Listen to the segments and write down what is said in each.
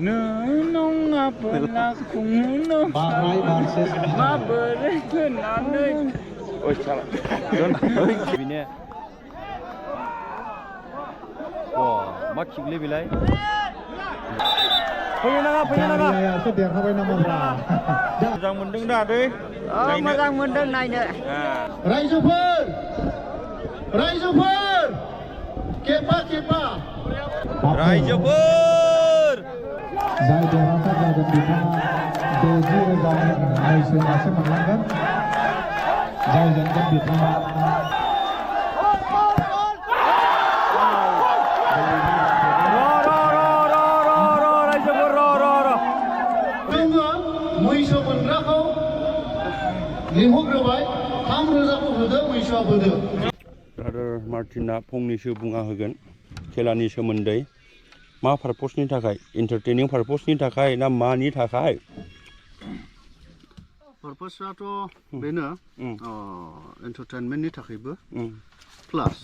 Nung apa kunu ma berenang oh salah ini wah makin lebih lagi penyenaga setiap hari nama berapa Mazang mendeng dah deh oh mazang mendeng naik deh Raizupur kepa Raizupur Zai derasa dan di mana Dezi Zai masih menangkan Zai jangan di mana Brother Martina फंनैसो बुंना होगोन खेलानि सोमोन्दै मा पारपसनि थाखाय एन्टारटेनिं पारपसनि थाखाय ना मानि थाखाय पारपसआथ' बेनो एन्टारटेनमेन्टनि थाखायबो प्लास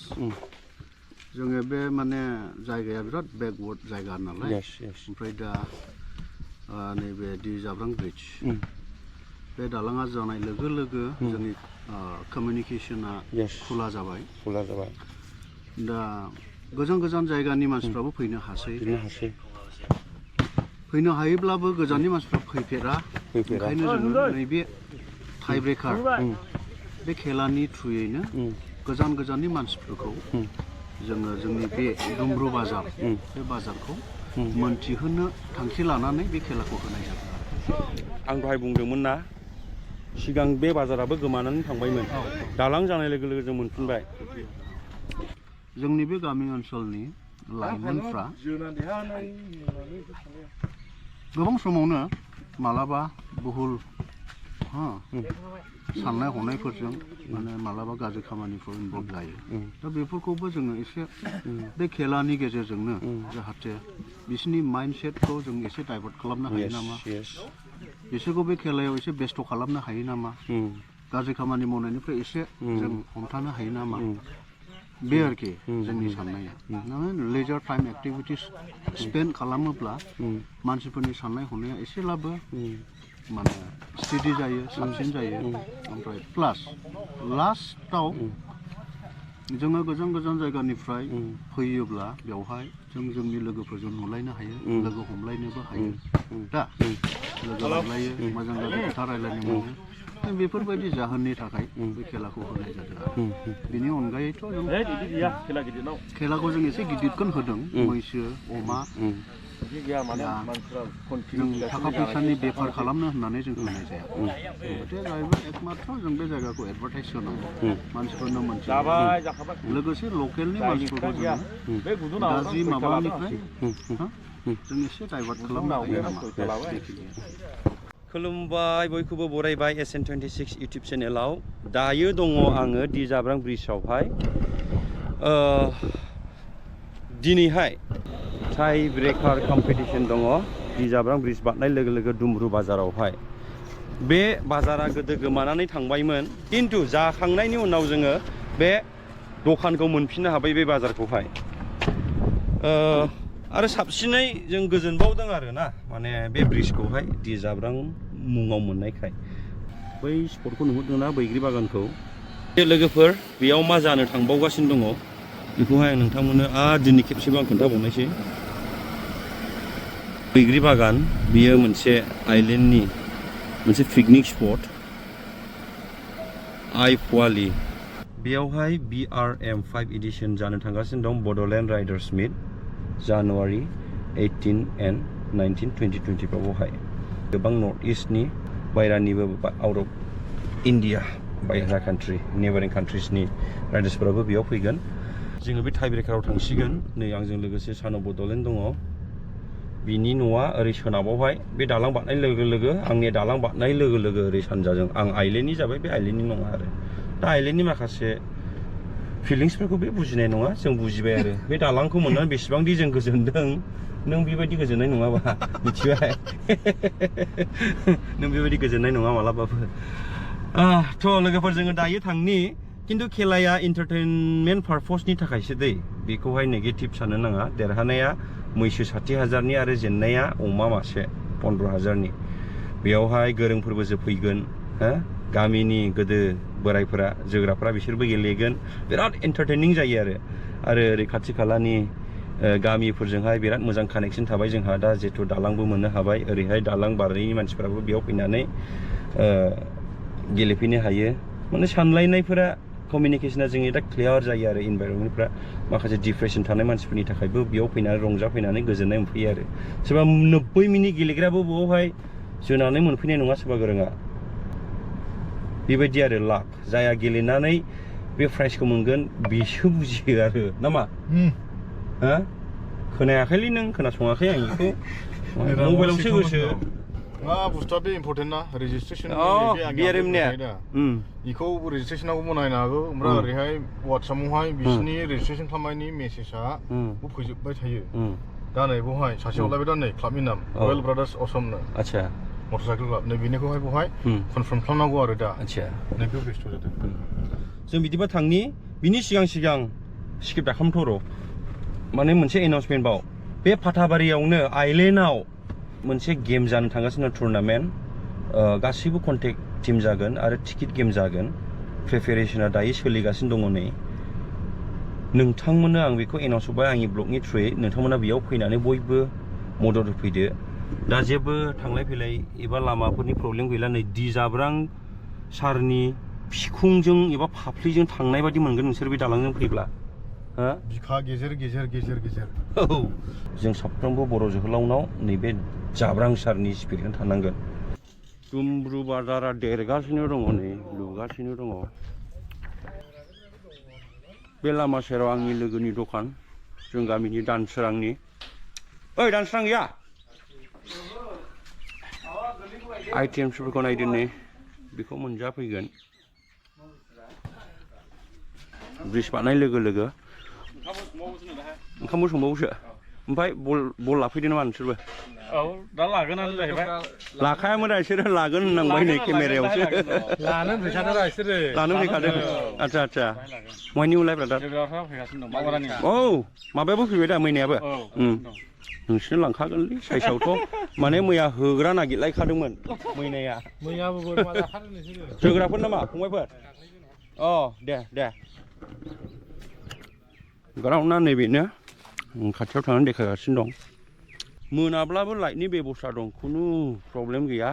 जोङो बे माने जायगाया बिराद बेकवर्ड जायगा नालाय ओमफ्राय दा नैबे दि जाब्रां ब्रिज बे दालाङा जानाय लोगो लोगो जोंनि कमिउनिकेशना खुला जाबाय दा गोजान जायगानि मानसिफ्राबो फैनो हायोब्लाबो गोजाननि मानसिफ्रा फैफेरा ओंखायनो जोङो नैबे टाइ ब्रेकार बे खेलानि थ्रुयैनो गोजाननि मानसिफोरखौ जोङो जोंनि बे दुमब्रु बाजार बे बाजारखौ मोनथिहोनो थांखि लानानै बे खेलाखौ होनाय जादों आं दहाय बुंदोंमोन ना सिगां बे बाजाराबो गोमानानै थांबायमोन दालां जानाय लोगो लोगो जों मोनफिनबाय जोंनि बे गामि ओनसोलनि लाइमोनफ्रा गोबां समावनो मालाबा बहुल साननाय हनायफोरजों माने मालाबा गाज्रि खामानिफोर इनभल्भ जायो दा बेफोरखौबो जोङो एसे बे खेलानि गेजेरजोंनो जाहाथे बिसोरनि माइन्डसेटखौ जों एसे डाइभार्ट खालामनो हायो नामा बिसोरखौ बे खेलायाव एसे बेस्थ' खालामनो हायो नामा गाज्रि खामानि मावनायनिफ्राय एसे जों हमथानो हायो नामा बे आरोखि जोंनि साननाया लेजार टाइम एक्टिभिटिस स्पेन्ड खालामोब्ला मानसिफोरनि साननाय हनाया एसेब्लाबो माने स्टेडि जायो साबसिन जायो ओमफ्राय प्लास लास्टआव जोङो गोजान जायगानिफ्राय फैयोब्ला बेवहाय जों जोंनि लोगोफोरजों नुलायनो हायो लोगो हमलायनोबो हायो दा लोगो लालायो मोजां खोथा रायलायनो मोनो बेफोरबायदि जाहोननि थाखाय बे खेलाखौ होनाय जादों आरो बेनि अनगायैथ' जों खेलाखौ जों एसे गिदिरखौनो होदों मैसो अमा जों थाखा फैसानि बेफार खालामनो होननानै जों होनाय जाया खोथाया जाहैबाय एकमात्र जों बे जायगाखौ एडभार्टाइज होनांगौ मानसिफोरनो मोनथियो लोगोसे लकेलनि मानसिफोरखौ जोङो गाज्रि माबानिफ्राय जों एसे डाइभार्ट खालामनो हायो नामा खुलुमबाय बयखौबो बरायबाय SN26 इउटुब चेनेलाव दायो दङ आङो दि जाब्रां ब्रिजआवहाय दिनैहाय टाइ ब्रेकार कम्पिटिशन दङ दि जाब्रां ब्रिज बारनाय लोगो लोगो दुमब्रु बाजारावहाय बे बाजारा गोदो गोमानानै थांबायमोन किन्तु जाखांनायनि उनाव जोङो बे दखानखौ मोनफिननो हाबाय बे बाजारखौहाय आरो साबसिनै जों गोजोनबावदों आरो ना माने बे ब्रिजखौहाय दि जाब्रां मुङाव मोननायखाय बै स्पटखौ नुहुरदोंना बैग्रि बागानखौ लोगोफोर बेयाव मा जानो थांबावगासिनो दङ बेखौहाय आं नोंथांमोननो दिनै खेबसेबो आं खोन्थाबावनायसै बैग्रि बागान बियो मोनसे आइलेण्डनि मोनसे पिकनिक स्पट आइ फवालि बेयावहाय BRM 5 एडिशन जानो थांगासिनो दं Bodoland riders meet January 18 and 19 2024आवहाय गोबां नर्थ इस्टनि बायरानिबो आउट अफ इन्डिया बायह्रा कान्ट्रि नेबारिं कान्ट्रिसनि राइडार्सफोराबो बेयाव फैगोन जोङो बे टाइ ब्रेकाराव थांसिगोन नै आंजों लोगोसे सानो बड'लेण्ड दङ बिनि न'आ ओरै सोनाबावहाय बे दालां बारनाय लोगो लोगो आंनि दालां बारनाय लोगो लोगो ओरै सानजाजों आं आइलेण्डनि जाबाय बे आइलेण्डनि नङा आरो दा आइलेण्डनि माखासे फिलिंसफोरखौ बे बुजिनाय नङा जों बुजिबाय आरो बे दालांखौ मोननानै बेसेबांदि जों गोजोनदों नों बेबायदि गोजोननाय नङाबा मिथिबाय नों बेबायदि गोजोननाय नङा मालाबाबो थ' लोगोफोर जोङो दायो थांनि किन्तु खेलाया एन्टारटेनमेन्ट पारपसनि थाखायसो दै बेखौहाय नेगेटिभ साननो नाङा देरहानाया मैसो 60,000नि आरो जेननाया अमा मासे 15,000नि बेयावहाय गोरोंफोरबो जोफैगोन हो गामिनि गोदो बोरायफोरा जोग्राफोरा बिसोरबो गेलेगोन बिराद एन्टारटेनिं जायो आरो ओरै खाथि खालानि गामिफोरजोंहाय बिराद मोजां कानेक्सन थाबाय जोंहा दा जेथु दालांबो मोननो हाबाय ओरैहाय दालां बारनायनि मानसिफोराबो बेयाव फैनानै गेलेफैनो हायो माने सानलायनायफोरा कमिउनिकेशना जोंनि दा क्लियार जायो आरो इनभाइरनमेन्टफ्रा माखासे डिप्रेसन थानाय मानसिफोरनि थाखायबो बेयाव फैनानै रंजाफैनानै गोजोननाय मोनफैयो आरो सोरबा 90 मिनिट गेलेग्राबो बेयावहाय जोनानै मोनफैनाय नङा सोरबा गोरोङा बेबायदि आरो लाक जाया गेलेनानै बे प्राइजखौ मोनगोन बेसो बुजियो आरो नामा हो खोनायाखैलै नों खोनासङाखै आं बेखौ मबाइलावसो गोसो बुस्थुआ बे इम्पर्टेन्ट ना रेजिस्ट्रेसन बेखौ रेजिस्ट्रेसनावबो बनायनो हागौ ओमफ्राय ओरैहाय वाट्सएपआवहाय बिसिनि रेजिस्ट्रेसन खालामनायनि मेसेजआ फैजोबबाय थायो दा नै बेवहाय सासे हरलायबाय दा नै क्लाबनि नाम रयेल ब्रादार्स असमनो आच्छा मटरसाइकेल क्लाब नै बेनिखौहाय बेवहाय कनफार्म खालामनांगौ आरो दा आच्छा नैबेयाव बेस्थ' जादों जों बिदिबा थांनि बिनि सिगां स्किप दाखामथ' र' माने मोनसे एनाउन्समेन्ट बाव बे फाथाबारियावनो आइलेण्डआव मोनसे गेम जानो थांगासिनो टुर्नामेन्ट गासैबो कन्टेक्ट टीम जागोन आरो टिकेट गेम जागोन प्रिपेरेसना दायो सोलिगासिनो दङ नै नोंथांमोननो आं बेखौ एनाउन्स होबाय आंनि ब्लगनि थ्रुयै नोंथांमोना बेयाव फैनानै बयबो मदद होफैदो दा जेबो थांलाय फैलाय एबा लामाफोरनि प्रब्लेम गैला नै दि जाब्रां सारनि बिखुंजों एबा फाफ्लिजों थांनाय बादि मोनगोन नोंसोर बे दालांजों फैब्ला बिखा गेजेर औ जों साफ्रोमबो बर' जोहोलावनाव नैबे जाब्रां सारनि स्पिरिटजों थानांगोन दुमब्रु बाजारा देरगासिनो दङ नै लुगासिनो दङ बे लामा सेराव आंनि लोगोनि दखान जों गामिनि दानसोरांनि ओइ दानसोरां गैया आइटेम्सफोरखौ नायदो नै बेखौ मोनजाफैगोन ब्रिज बारनाय लोगो लोगो ओंखामबो संबावोसो ओमफ्राय बल लाफैदो नामा नोंसोरबो औ दा लागोनानो जाहैबाय लाखायामोन दा बिसोरो लागोन होननांबाय नै केमेरायावसो लानो फैखादों दा बिसोरो लानो फैखादों आच्छा मानि उलाय ब्रादार फैगासिनो दं मावरानि औ माबायाबो फैबाय दा मैनायाबो नोंसोरनो लांखागोनलै साइसआवथ' माने मैया होग्रा नागिरलायखादोंमोन मैयाबो बोरमा जाखादों नोंसोरो जोग्राफोर नामा फंबायफोर दे ग्राउन्डआ नैबेनो खाथियाव थांनानै देखायगासिनो दं मोनाब्लाबो लाइटनि बेबस्था दं खुनु प्रब्लेम गैया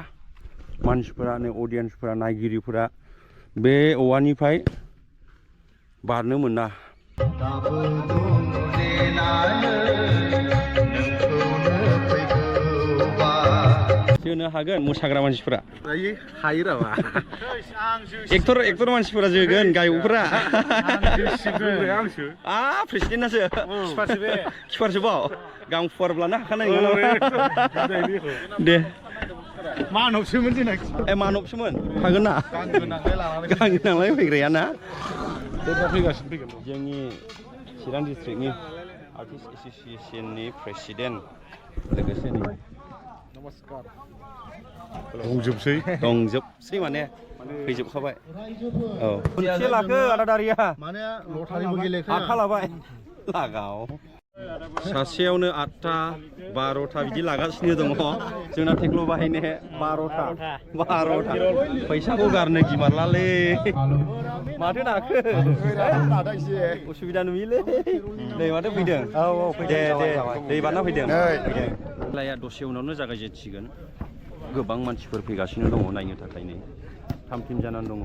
मानसिफोरा नै अडियेन्सफोरा नायगिरिफोरा बे औवानिफ्राय बारनो मोना जोनो हागोन मोसाग्रा मानसिफोरा हायो रावा एक्टर मानसिफोरा जोगोन गायकफोरा प्रेसिडेन्टआसो खिपारसो बाव गां फुवारब्लानो हाखानाय नङा दे मानबसोमोन जोंना मानबसोमोन हागोन ना गां गोनांलाय फैग्राया ना फैगासिनो जोंनि चिरां डिस्ट्रिक्टनि आर्टिस्ट एस'सिएशननि प्रेसिडेन्ट लोगोसे नमस्कार दंजोबसै माने फैजोबखाबाय औ मोनसे लाखो आदादारिया माने लटारिबो गेलेखाया आखा लाबाय लागाव सासेयावनो 8टा 12टा बिदि लागासिनो दङ जोंना टेक्ल' बाहायनो 12टा फैसाखौ गारनो गिमारलालै माथो नाखो उसुबिदा नुयोलै नै माथो फैदों दे दै बारना फैदों लाया दसे उनावनो जागायजेनसिगोन गोबां मानसिफोर फैगासिनो दङ नायनो थाखाय नै 3 टिम जानानै दङ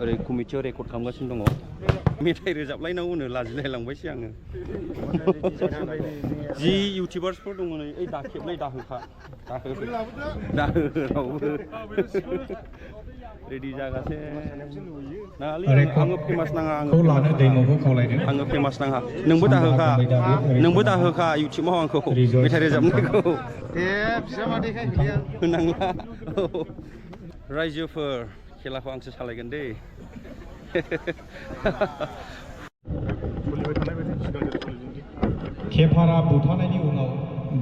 ओरै कमिटियाव रेकर्ड खालामगासिनो दङ मेथाइ रोजाबलायनांगौनो लाजिलायलांबायसो आङो जि इउटिउबार्सफोर दङ नै ओइ दाखेबलाय दाहोखा दाहो रेडि जागासे नाङालै आङो फेमास नाङा आङो फेमास नाङा नोंबो दाहोखा इउटिउबाव आंखौ मेथाइ रोजाबनायखौ होनांला रायजोफोर खेलाखौ आंसो सालायगोन दै केपारा बुथारनायनि उनाव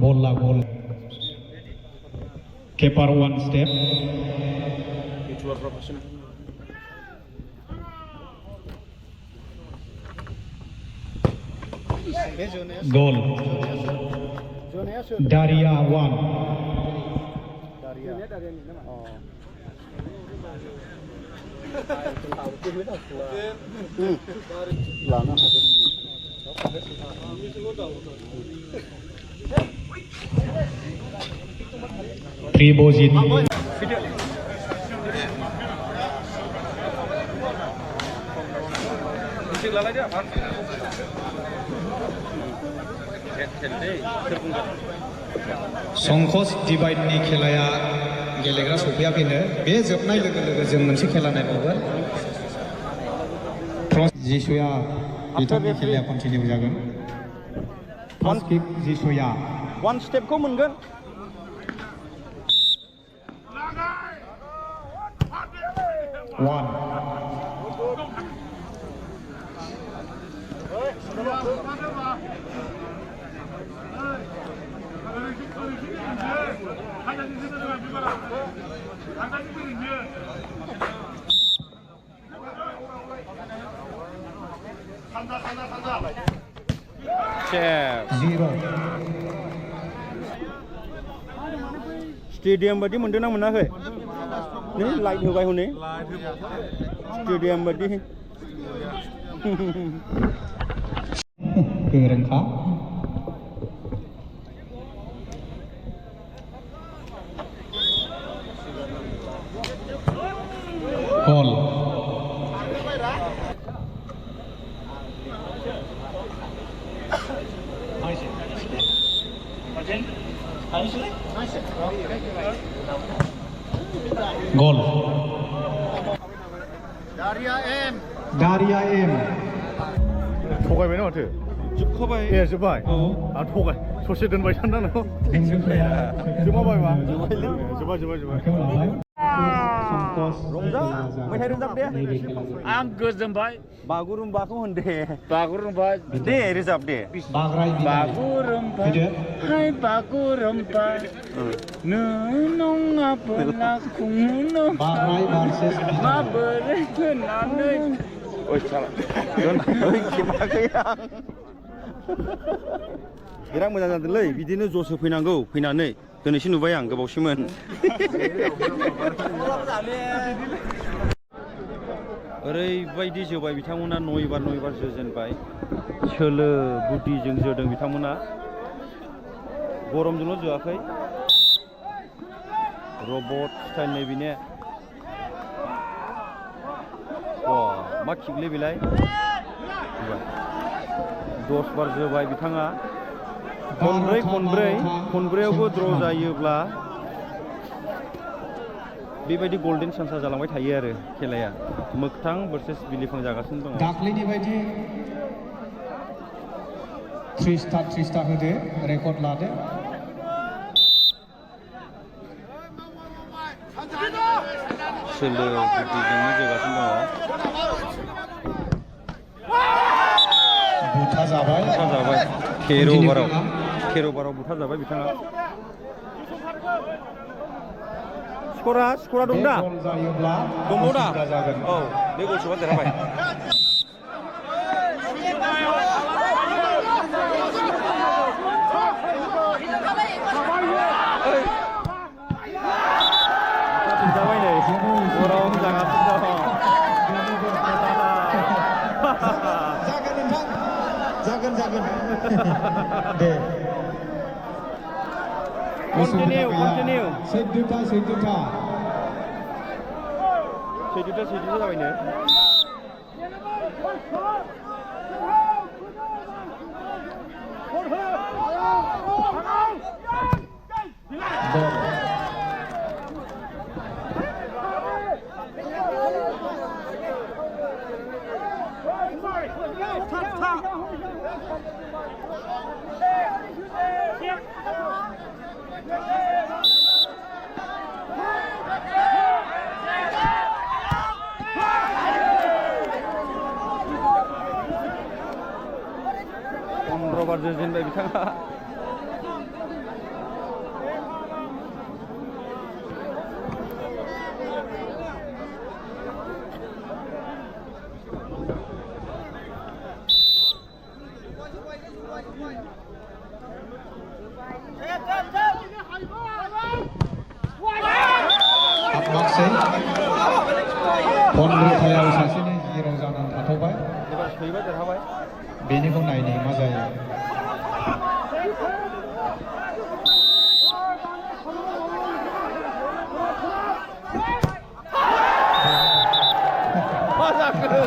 बल केपार 1 step Goal. Daria 1. Lana Pribozini. संकस डिवाइडनि खेलाया गेलेग्रा सफैयाखैनो बे जोबनाय लोगो लोगो जों मोनसे खेला नायबावगोन जिसुया बिथांनि खेलाया कन्टिनिउ जागोन फार्स्ट किक जिसुया 1 स्टेपखौ मोनगोन One. Zero. स्टेडियाम बायदि मोनदों ना मोनाखै नै लाइट होबाय हनै स्टेडियाम बायदि गोरोंखा गल गल दारिया एम थगायबाय ना माथो जोबखाबाय ए जोब्बाय आं थगाय ससे दोनबाय सानदां नोंखौ जोबाबायबा जोब्बाय रंजा मेथाइ रोजाब दे आं गोजोनबाय बागुरुम्बाखौ होनदे बागुरुम्बा दे रोजाब दे बागुरुम्बा हाय बागुरुम्बा नों नङाबोला खुंनो माबोरै होननानै ओइ साला ओइ खेबाखै आं बिराद मोजां जादोंलै बिदिनो जस होफैनांगौ फैनानै दिनैसो नुबाय आं गोबावसैमोन ओरैबायदि जोबाय बिथांमोना नयबार जोजेनबाय सोलो बुद्धिजों जोदों बिथांमोना गरमजोंल' जोआखै रबट स्टाइल नै बिने मा किकलै बेलाय 10 बार जोबाय बिथाङा खनब्रैयावबो द्र जायोब्ला बेबायदि गल्डेन चान्सआ जालांबाय थायो आरो खेलाया मोगथां भार्सेस बिलिफां जागासिनो दङ दाख्लैनि बायदि 3 स्टार होदो रेकर्ड लादो सोलो बुद्धिजोंनो जोगासिनो दङ बुथा जाबाय खेर' बाराव बुथा जाबाय बिथाङा स्करा दं दा दङ दा औ बे गल सोबा देरहाबाय जाबाय नै गरम जागासिनो दं जागोन दे कन्टिनिउ सैदुथा जाबाय नो रबार जोजेनबाय बिथाङा हाबमाखसै 15थायाव सासेनि 0 जानानै थाथ'बाय एबार सोयोबा देरहाबाय बेनिखौ नायनि मा जायो मा जाखो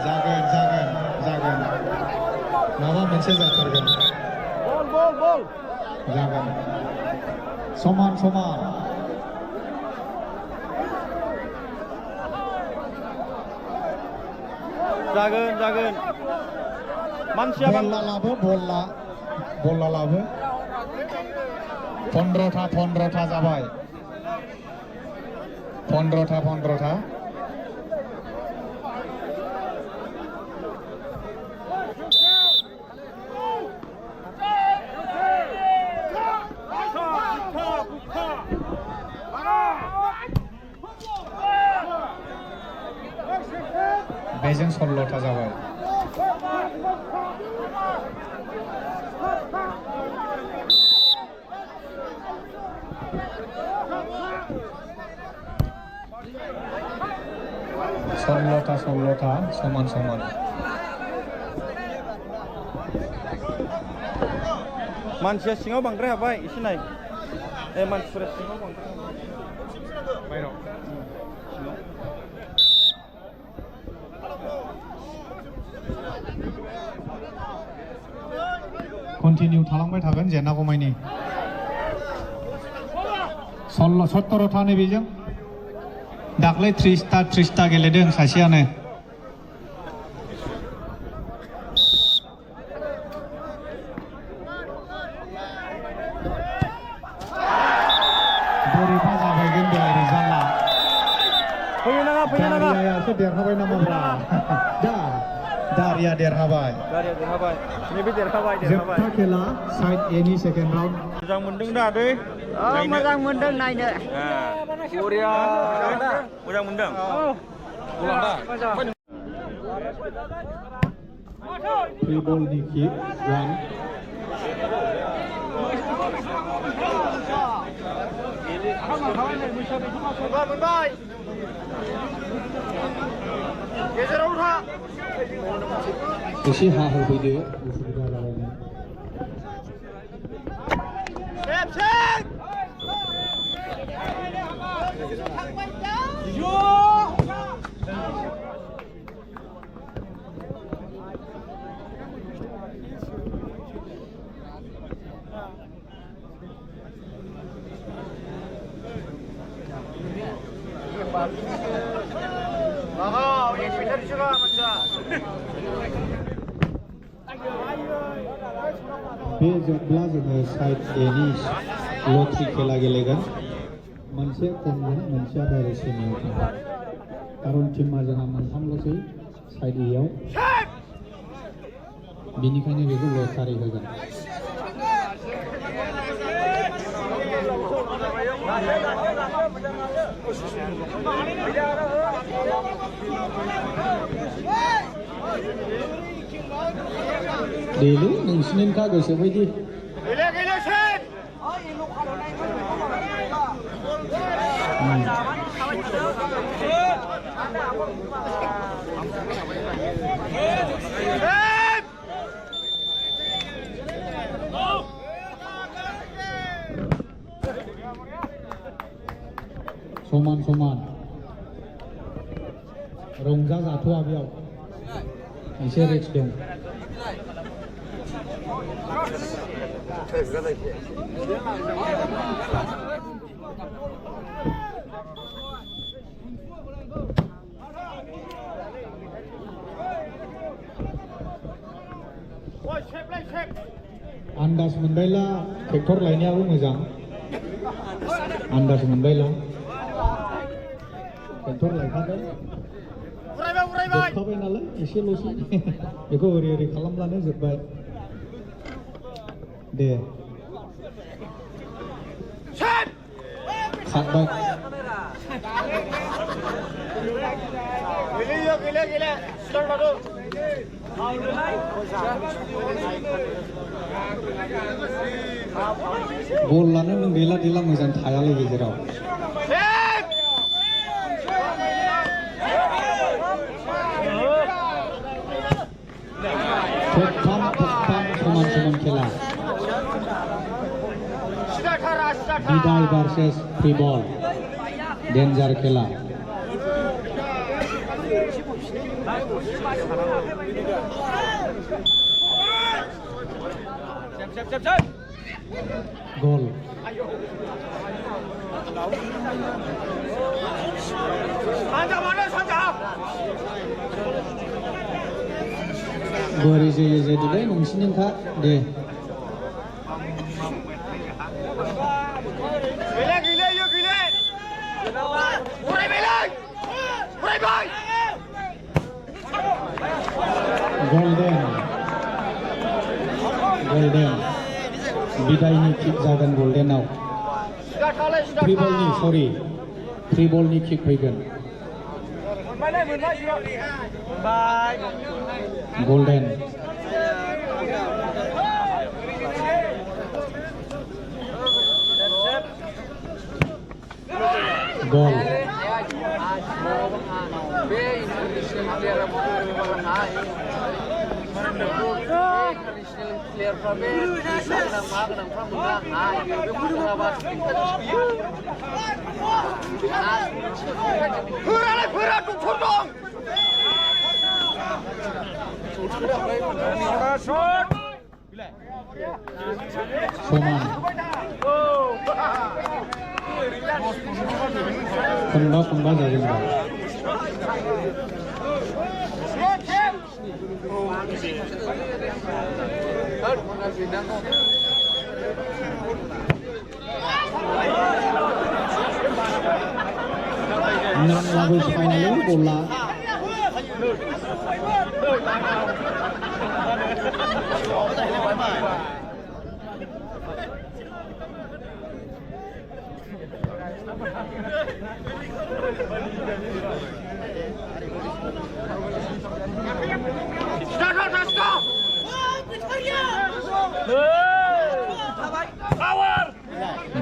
जागोन माबा मोनसे जाथारगोन बल जागोन समान जागोन मानसिया बल लाबो 15था जाबाय 15था बेजों 16था जाबाय ষোলোটা সমান मानसिया सिङाव बांद्राय हाबाय एसे नाय मानसिफोरा सिङाव बांद्राय बायराव कन्टिनिउ थालांबाय थागोन जेनागौमानि 17था नैबेजों दाख्लै 30था गेलेदों सासेयानो बोरैबा जाबायगोन बे रिजाल्टआ फैनो नाङा दारियासो देरहाबाय नामाब्रा दारिया देरहाबाय नैबे देरहाबाय जोबथा खेला साइड ए नि सेकेन्ड राउन्ड मोजां मोनदों दा दै मोजां मोनदों नायनो बरिया मोजां मोनदों फ्री बलनि किक 1 गेजेराव था एसे हा होफैदो उसुबिदा जाबायमोन बे जोबब्ला जोङो साइड ए नि लटरि खेला गेलेगोन मोनसे खममोन मोनसेया डाइरेक्ट सेमियाव थांगोन कारन टिमा जोंहा मोनथामल'सै साइड ए आव बेनिखायनो बेखौ लटारि होगोन देलै नोंसिनिखा गोसो बायदि समान रंजा जाथ'आ बेयाव एसे रिक्स दं आन्दाज मोनबायला ट्रेक्टर लायनायाबो मोजां आन्दाज मोनबायला ट्रेक्टर लायखादों जोबखाबाय नालाय एसेल'सै बेखौ ओरै खालामब्लानो जोब्बाय दे खारबाय बल लानो नों देला देला मोजां थायालै गेजेराव थोबथाम समान समान खेला बिदाय भार्सेस फ्री बल डेन्जार खेला गोल बोरै जोयो जोदोलै नोंसिनिखा दे गोल्डेन बिदायनि किक जागोन गोल्डेनाव फ्री बलनि किक फैगोन गोल्डेन गोल समान खनबा जागोन नांगौ फाइनालाव बला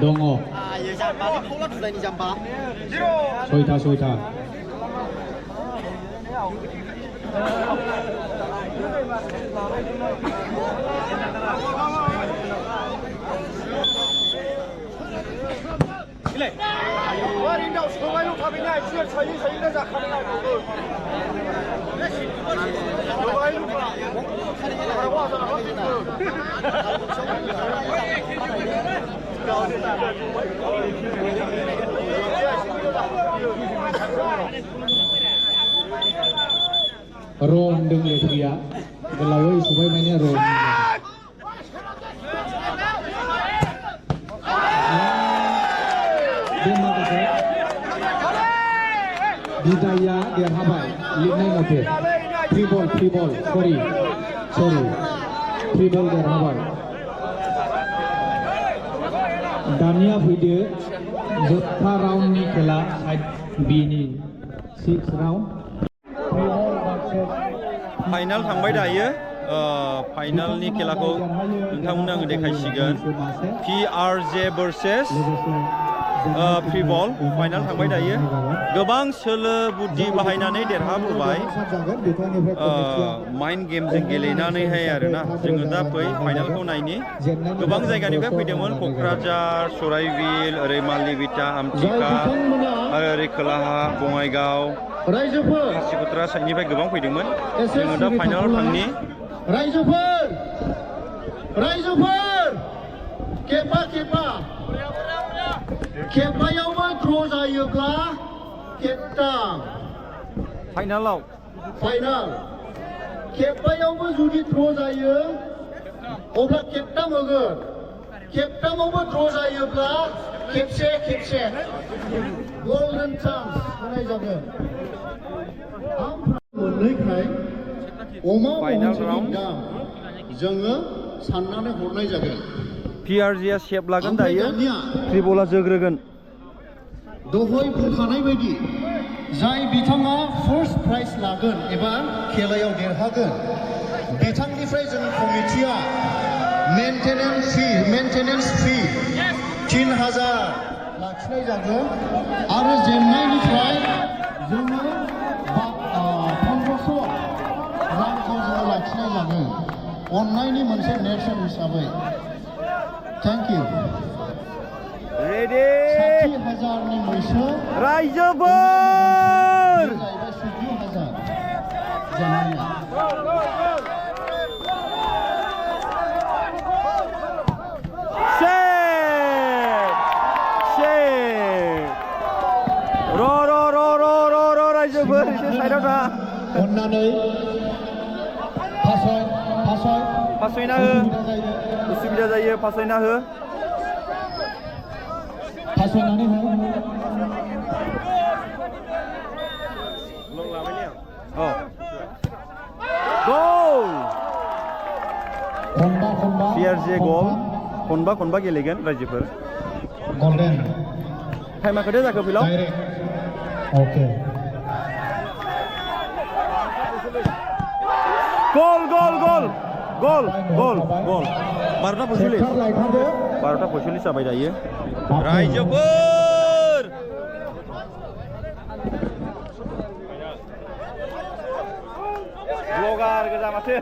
दङ सयथा Rom deng Letria, gelawai supaya mainnya Rom. Bidaya dia habai, lihatnya motor. Free ball, sorry, free ball dia habai. Dania video, जोबथा राउन्डनि खेला साइड बी नि 6 राउन्ड फाइनाल थांबाय दायो फाइनालनि खेलाखौ नोंथांमोननो आङो देखायसिगोन PRJ वर्सेस फ्री बल फाइनाल थांबाय दायो गोबां सोलो बुद्धि बाहायनानै देरहाबोबाय माइन्ड गेमजों गेलेनानैहाय आरोना जोङो दा फाइनालखौ नायनि गोबां जायगानिफ्राय फैदोंमोन क'क्राझार सराइबिल ओरै मालिबिटा आमथिखा आरो ओरै खोलाहा बङाइगाव खासिक'त्रा साइडनिफ्राय गोबां फैदोंमोन जोङो दा फाइनालाव थांनि रायजोफोर खेबबायावबो द्र' जायोब्ला खेबथाम फाइनाल खेबबायावबो जुदि द्र' जायो अब्ला खेबथाम होगोन खेबथामावबो द्र' जायोब्ला खेबसे गल्डेन चान्स होनाय जागोन मोननैखाय अमा महनसेनि दाम जोङो साननानै हरनाय जागोन PRJआ सेप लागोन दायो फ्री बलआ जोग्रोगोन दहाय बुंखानाय बायदि जाय बिथाङा फार्स्ट प्राइज लागोन एबा खेलायाव देरहागोन बिथांनिफ्राय जों कमिटिया मेंटेनेन्स फी 3000 लाखिनाय जागोन आरो जेननायनिफ्राय जोङो 1500 रांखौ जोङो लाखिनाय जागोन अननायनि मोनसे नेरसोन हिसाबै थेंक इउ रेडि 60,000नि मैसो रायजोफोर 60,000 जेननाया रायजोफोर एसे साइडआव था अननानै फासयना हो उसुबिदा जायो फासयना हो फासयनानै हो गल खनबा PRJ गल खनबा गेलेगोन रायजोफोर गल्डेन टाइमा खैथा जाखो फिलाव ओके गल 12:45 जाबाय दायो रायजोफोर ब्लगार गोजा माथो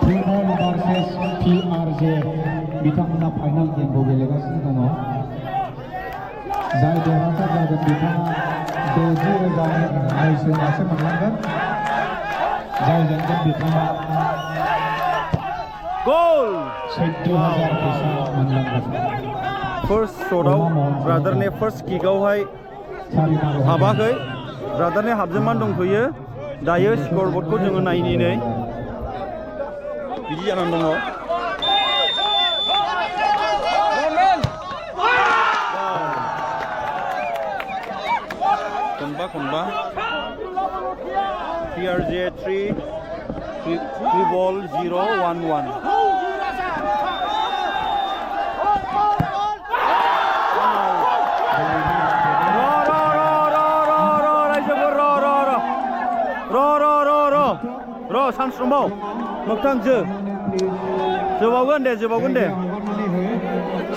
फुटबल भार्सेस PRJ बिथांमोना फाइनाल गेमखौ गेलेगासिनो दङ जाय देरहासार जागोन बिथाङा 60,000 मैसो मासे मोनलांगोन जाय जेनगोन बिथाङा गल 14,000 फैसा मोनलांगोन फार्स्ट शटआव ब्रादारनि फार्स्ट किकआवहाय हाबाखै ब्रादारनि हाबजेनमान दंथ'यो दायो स्कर बर्डखौ जोङो नायनि बिदि जानानै दङ खनबा PRJ 3 ball 0-1-1 सानस्रुमाव मोगथां जोबावगोन दे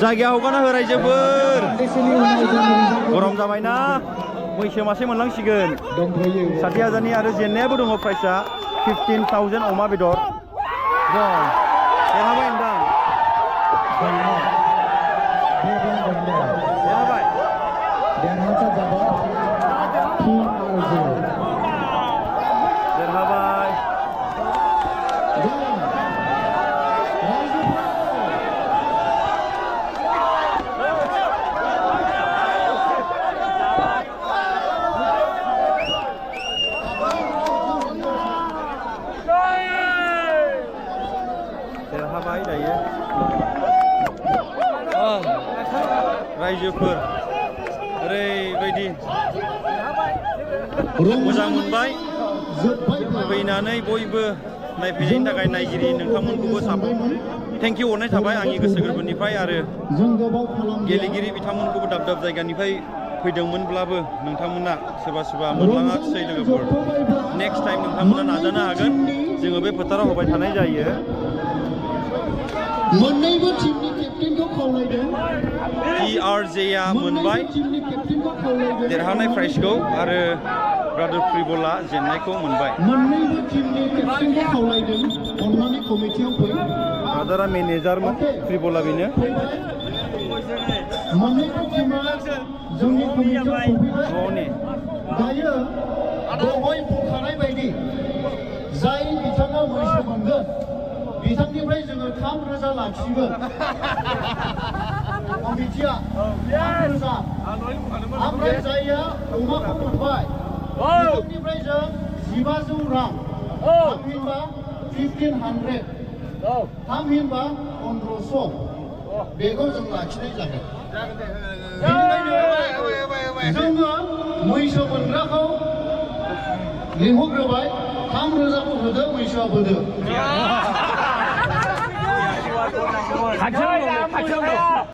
जायगाया हगारना हो रायजोफोर गरम जाबायना मैसो मासे मोनलांसिगोन 60,000नि आरो जेननायाबो दङ प्राइसआ 15,000 अमा बेदर देरहाबाय नोंथां देरहाबाय दायो रायजोफोर ओरैबायदि मोजां मोनबाय फैनानै बयबो नायफैनायनि थाखाय नायगिरि नोंथांमोनखौबो थेंक इउ हरनाय थाबाय आंनि गोसो गोरबोनिफ्राय आरो गेलेगिरि बिथांमोनखौबो दाब दाब जायगानिफ्राय फैदोंमोनब्लाबो नोंथांमोना सोरबा मोनलाङाखिसै लोगोफोर नेक्स्ट टाइम नोंथांमोना नाजानो हागोन जोङो बे फोथाराव होबाय थानाय जायो मोननैबो टीमनि केप्टेनखौ खावलायदों PRJआ मोनबाय देरहानाय प्राइजखौ आरो ब्रादार फ्रिबला जेननायखौ मोनबाय मोननैबो टीमनि केप्टेनखौ खावलायदों अननानै कमिटियाव फै ब्रादारा मेनेजारमोन फ्रिबला बेनो मोननैबो टीमा जोंनि कमिटियाव न'नि दायो दहाय बुंखानाय बायदि जाय बिथाङा मैसो मोनगोन बिथांनिफ्राय जोङो 3,000 लाखिगोन कमिटिया 3,000 ओमफ्राय जायहा अमाखौ मोनबाय बिथांनिफ्राय जों 1,500 रां थामहिनबा 1,500 थामहिनबा 1,500 बेखौ जों लाखिनाय जागोन बेनिखायनो जोङो मैसो मोनग्राखौ लिंहरग्रोबाय 3,000खौ होदो मैसोआ होदो